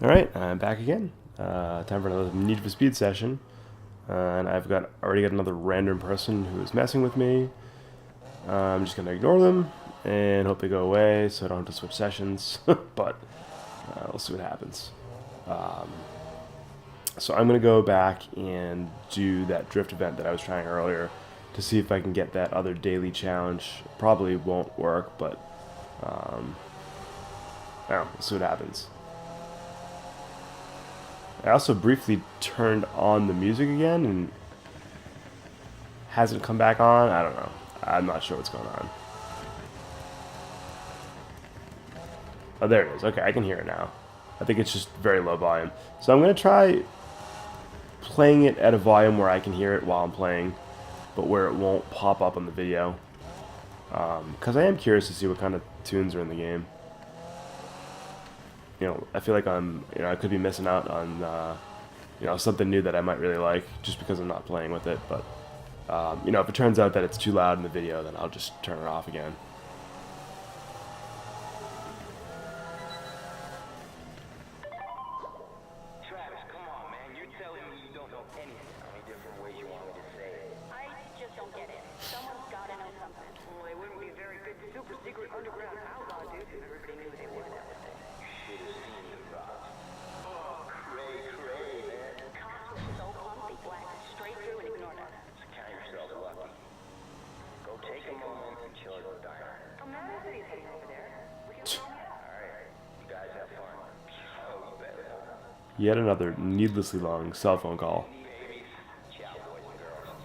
Alright, I'm back again. Time for another Need for Speed session. And I've already got another random person who is messing with me. I'm just going to ignore them and hope they go away so I don't have to switch sessions. But we'll see what happens. So I'm going to go back and do that drift event that I was trying earlier to see if I can get that other daily challenge. Probably won't work, but I don't know, we'll see what happens. I also briefly turned on the music again and hasn't come back on. I don't know. I'm not sure what's going on. Oh, there it is. Okay, I can hear it now. I think it's just very low volume. So I'm going to try playing it at a volume where I can hear it while I'm playing, but where it won't pop up on the video. Because I am curious to see what kind of tunes are in the game. I feel like I could be missing out on, something new that I might really like just because I'm not playing with it. But, if it turns out that it's too loud in the video, then I'll just turn it off again. Travis, come on, man. You're telling me you don't know anything. How many different ways you want me to say it? I just don't get it. Someone's gotta know something. Well, they wouldn't be very good super secret underground outlaw dudes if everybody knew they were and everything. You should have seen the rocks. Oh, cray, man. Cops were so pumped they blasted straight through and ignored us. So count yourself lucky. Go take a moment and chill at the diner. Oh, man, nobody's heading over there. We can film it. Alright, you guys have fun. Oh, you better. Yet another needlessly long cell phone call. Ciao, boys and girls.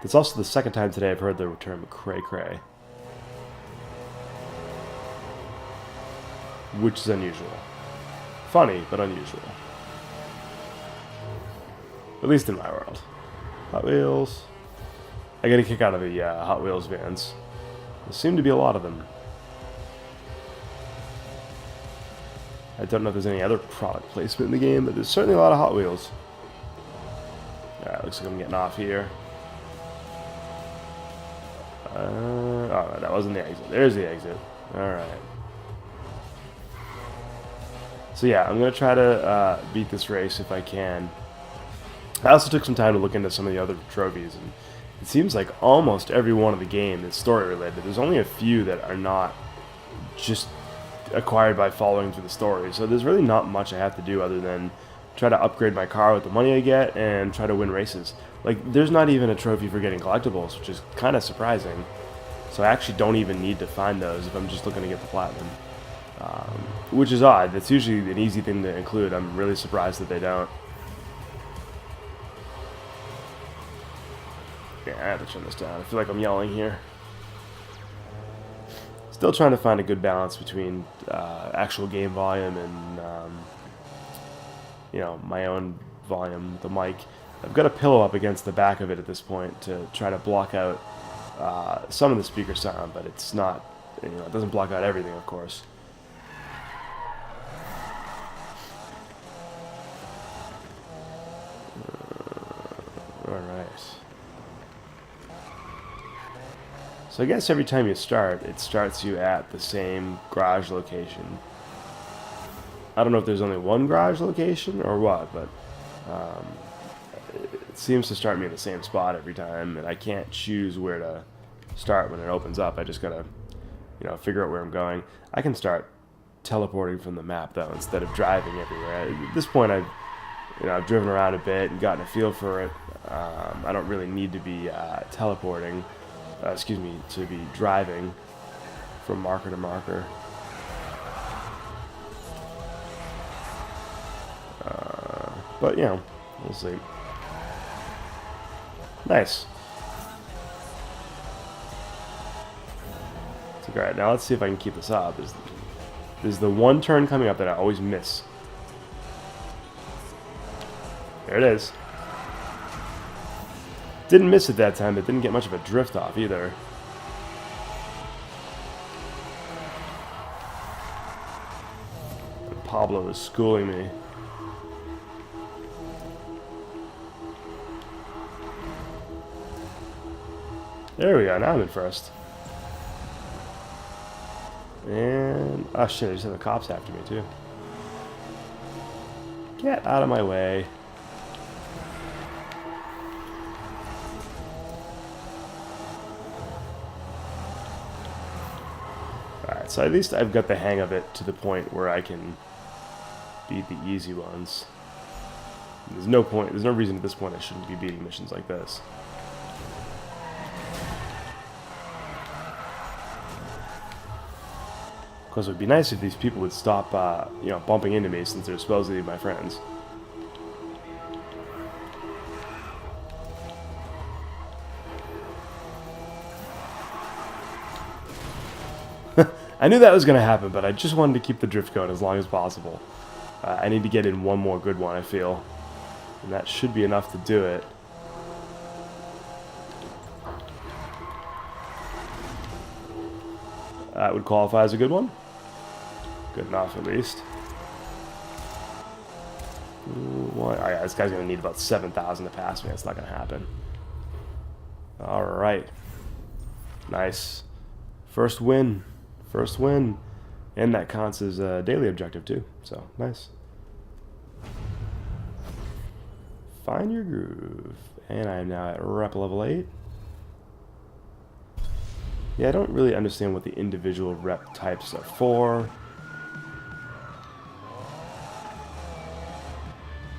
It's also the second time today I've heard the term cray, which is unusual. Funny, but unusual. At least in my world. Hot Wheels. I get a kick out of the Hot Wheels vans. There seem to be a lot of them. I don't know if there's any other product placement in the game, but there's certainly a lot of Hot Wheels. Alright, looks like I'm getting off here. Oh, that wasn't the exit. There's the exit. Alright. So yeah, I'm going to try to beat this race if I can. I also took some time to look into some of the other trophies, and it seems like almost every one of the game is story related. There's only a few that are not just acquired by following through the story. So there's really not much I have to do other than try to upgrade my car with the money I get and try to win races. Like, there's not even a trophy for getting collectibles, which is kind of surprising. So I actually don't even need to find those if I'm just looking to get the platinum. Which is odd. That's usually an easy thing to include. I'm really surprised that they don't. Yeah, I have to turn this down. I feel like I'm yelling here. Still trying to find a good balance between actual game volume and my own volume with the mic. I've got a pillow up against the back of it at this point to try to block out some of the speaker sound, but it's not, it doesn't block out everything, of course. Alright. So I guess every time you start, it starts you at the same garage location. I don't know if there's only one garage location or what, but it seems to start me in the same spot every time, and I can't choose where to start when it opens up. I just gotta, figure out where I'm going. I can start teleporting from the map though, instead of driving everywhere. At this point, I've driven around a bit and gotten a feel for it. I don't really need to be teleporting. To be driving from marker to marker. But, we'll see. Nice. So, alright, now let's see if I can keep this up. There's the one turn coming up that I always miss. There it is. Didn't miss it that time, but didn't get much of a drift off either. Pablo is schooling me. There we go, now I'm in first. And, oh shit, I just have the cops after me too. Get out of my way. Alright, so at least I've got the hang of it to the point where I can beat the easy ones. There's no reason at this point I shouldn't be beating missions like this. Of course, it would be nice if these people would stop, you know, bumping into me since they're supposedly my friends. I knew that was going to happen, but I just wanted to keep the drift going as long as possible. I need to get in one more good one, I feel. And that should be enough to do it. That would qualify as a good one. Good enough, at least. Alright, this guy's going to need about 7,000 to pass me. That's not going to happen. Alright. Nice. First win. First win. And that counts as a daily objective, too. So, nice. Find your groove. And I am now at rep level 8. Yeah, I don't really understand what the individual rep types are for.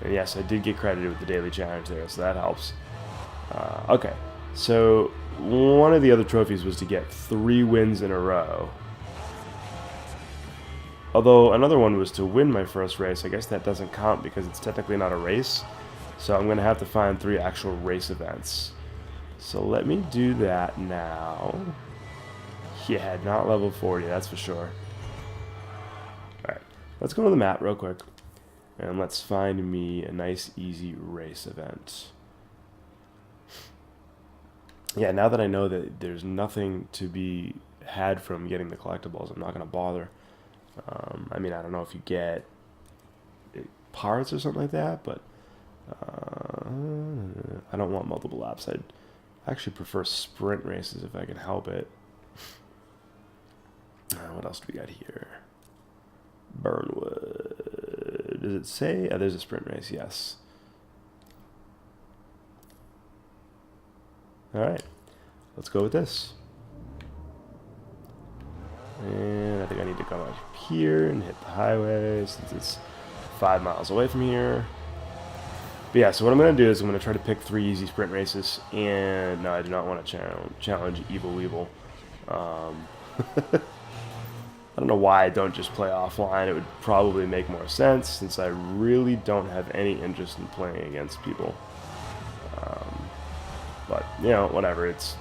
And yes, I did get credited with the daily challenge there, so that helps. Okay, so one of the other trophies was to get 3 wins in a row. Although another one was to win my first race. I guess that doesn't count because it's technically not a race. So I'm going to have to find 3 actual race events. So let me do that now. Yeah, not level 40, that's for sure. Alright, let's go to the map real quick. And let's find me a nice, easy race event. Yeah, now that I know that there's nothing to be had from getting the collectibles, I'm not going to bother. I mean, I don't know if you get parts or something like that, but I don't want multiple laps. I'd actually prefer sprint races if I can help it. What else do we got here? Burnwood. Does it say? Oh, there's a sprint race, yes. Alright, let's go with this. And I think I need to come up here and hit the highway since it's 5 miles away from here. But yeah, so what I'm going to do is I'm going to try to pick 3 easy sprint races. And no, I do not want to challenge Evil Weevil. I don't know why I don't just play offline. It would probably make more sense since I really don't have any interest in playing against people. But, you know, whatever. It's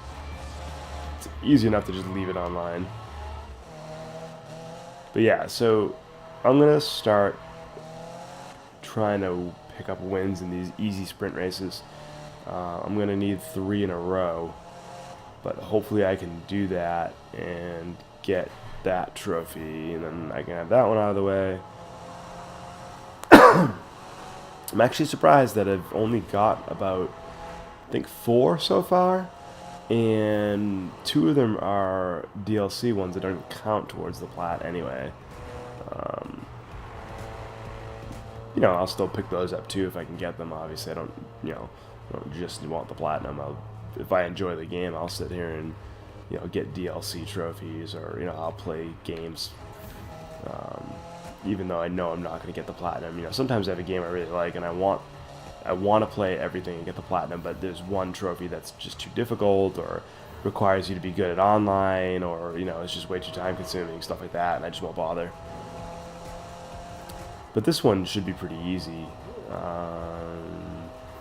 easy enough to just leave it online. But yeah, so I'm going to start trying to pick up wins in these easy sprint races. I'm going to need 3 in a row. But hopefully I can do that and get that trophy, and then I can have that one out of the way. I'm actually surprised that I've only got about, I think, 4 so far, and 2 of them are DLC ones that don't count towards the plat anyway. You know, I'll still pick those up too if I can get them. Obviously, I don't just want the platinum. If I enjoy the game, I'll sit here and, you know, get DLC trophies, or, you know, I'll play games, even though I know I'm not going to get the platinum. You know, sometimes I have a game I really like and I want to play everything and get the platinum, but there's one trophy that's just too difficult or requires you to be good at online, or, you know, it's just way too time consuming, stuff like that, and I just won't bother. But this one should be pretty easy.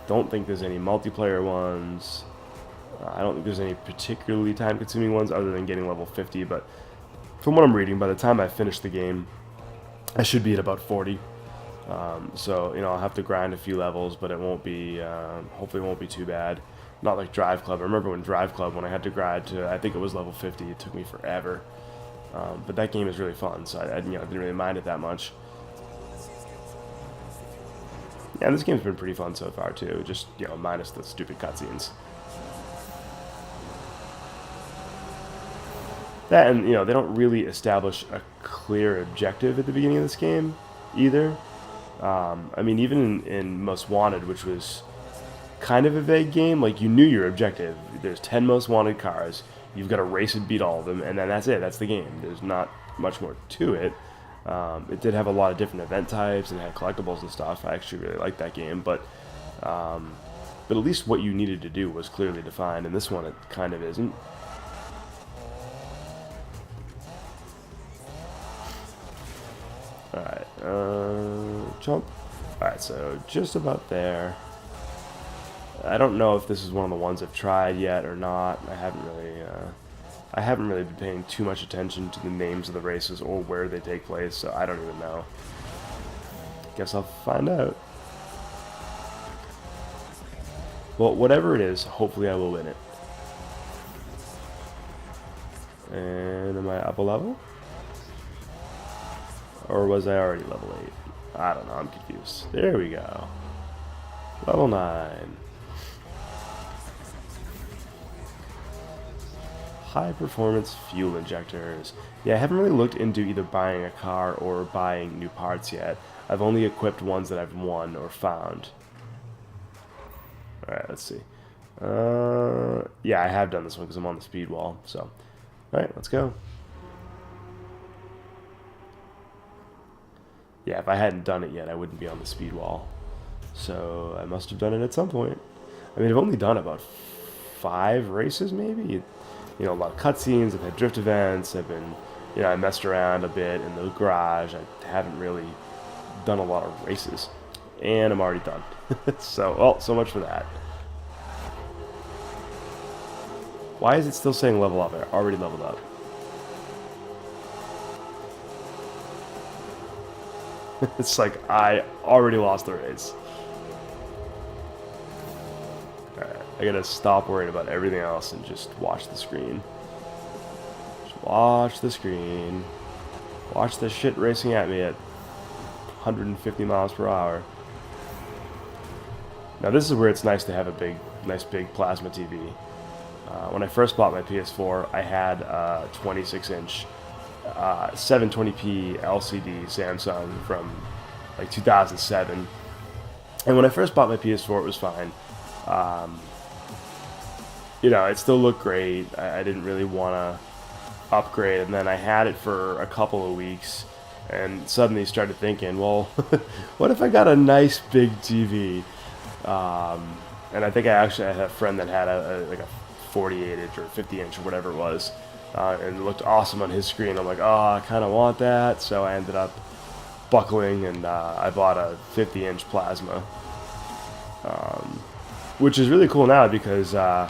Don't think there's any multiplayer ones. I don't think there's any particularly time-consuming ones other than getting level 50, but from what I'm reading, by the time I finish the game, I should be at about 40. So, you know, I'll have to grind a few levels, but it won't be, hopefully it won't be too bad. Not like Drive Club. I remember when Drive Club, when I had to grind to, I think it was level 50, it took me forever. But that game is really fun, so I you know, didn't really mind it that much. Yeah, this game's been pretty fun so far, too, just, you know, minus the stupid cutscenes. That, and, you know, they don't really establish a clear objective at the beginning of this game, either. I mean, even in Most Wanted, which was kind of a vague game, like you knew your objective. There's 10 most wanted cars. You've got to race and beat all of them, and then that's it. That's the game. There's not much more to it. It did have a lot of different event types and had collectibles and stuff. I actually really liked that game, but at least what you needed to do was clearly defined. In this one, it kind of isn't. All right, jump. All right, so just about there. I don't know if this is one of the ones I've tried yet or not. I haven't really been paying too much attention to the names of the races or where they take place, so I don't even know. Guess I'll find out. Well, whatever it is, hopefully I will win it. And am I up a level? Or was I already level 8? I don't know, I'm confused. There we go. Level 9. High performance fuel injectors. Yeah, I haven't really looked into either buying a car or buying new parts yet. I've only equipped ones that I've won or found. Alright, let's see. Yeah, I have done this one because I'm on the speed wall. So, alright, let's go. Yeah, if I hadn't done it yet, I wouldn't be on the speed wall. So, I must have done it at some point. I mean, I've only done about 5 races, maybe? You know, a lot of cutscenes, I've had drift events, I've been, you know, I messed around a bit in the garage. I haven't really done a lot of races. And I'm already done. So, well, so much for that. Why is it still saying level up? I already leveled up. It's like I already lost the race. Alright, I gotta stop worrying about everything else and just watch the screen. Just watch the screen. Watch this shit racing at me at 150 miles per hour. Now this is where it's nice to have a nice big plasma TV. When I first bought my PS4, I had a 26-inch 720p LCD Samsung from like 2007. And when I first bought my PS4, it was fine. You know, it still looked great. I didn't really want to upgrade. And then I had it for a couple of weeks and suddenly started thinking, well, what if I got a nice big TV? And I think I had a friend that had like a 48-inch or 50-inch or whatever it was. And it looked awesome on his screen. I'm like, oh, I kind of want that. So I ended up buckling and I bought a 50-inch plasma. Which is really cool now because the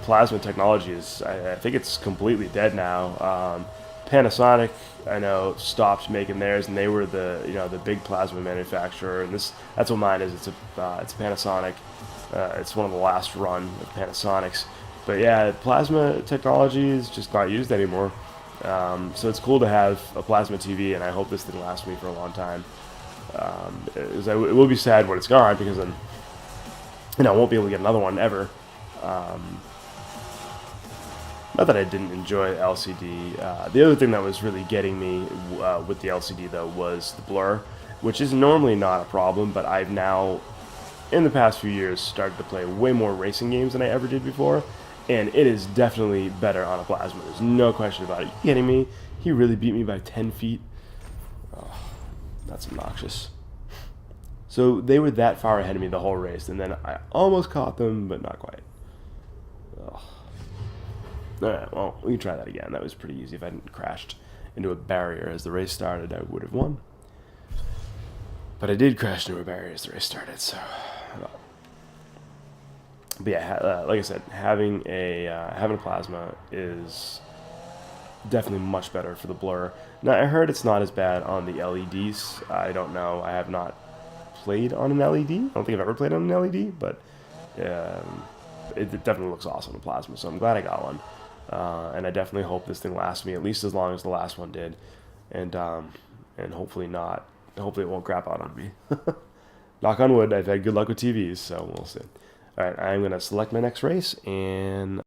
plasma technology is, I think it's completely dead now. Panasonic, I know, stopped making theirs, and they were the big plasma manufacturer. And that's what mine is. It's a Panasonic. It's one of the last run of Panasonics. But yeah, plasma technology is just not used anymore. So it's cool to have a plasma TV, and I hope this thing lasts me for a long time. It will be sad when it's gone because then, I won't be able to get another one ever. Not that I didn't enjoy LCD. The other thing that was really getting me with the LCD though was the blur, which is normally not a problem, but I've now, in the past few years, started to play way more racing games than I ever did before. And it is definitely better on a plasma. There's no question about it. Are you kidding me? He really beat me by 10 feet. Oh, that's obnoxious. So they were that far ahead of me the whole race, and then I almost caught them, but not quite. Oh. Alright, well, we can try that again. That was pretty easy. If I hadn't crashed into a barrier as the race started, I would have won. But I did crash into a barrier as the race started, so... But yeah, like I said, having a plasma is definitely much better for the blur. Now, I heard it's not as bad on the LEDs. I don't know. I have not played on an LED. I don't think I've ever played on an LED, but it definitely looks awesome on plasma, so I'm glad I got one. And I definitely hope this thing lasts me at least as long as the last one did. And hopefully not. Hopefully it won't crap out on me. Knock on wood, I've had good luck with TVs, so we'll see. Alright, I'm going to select my next race, and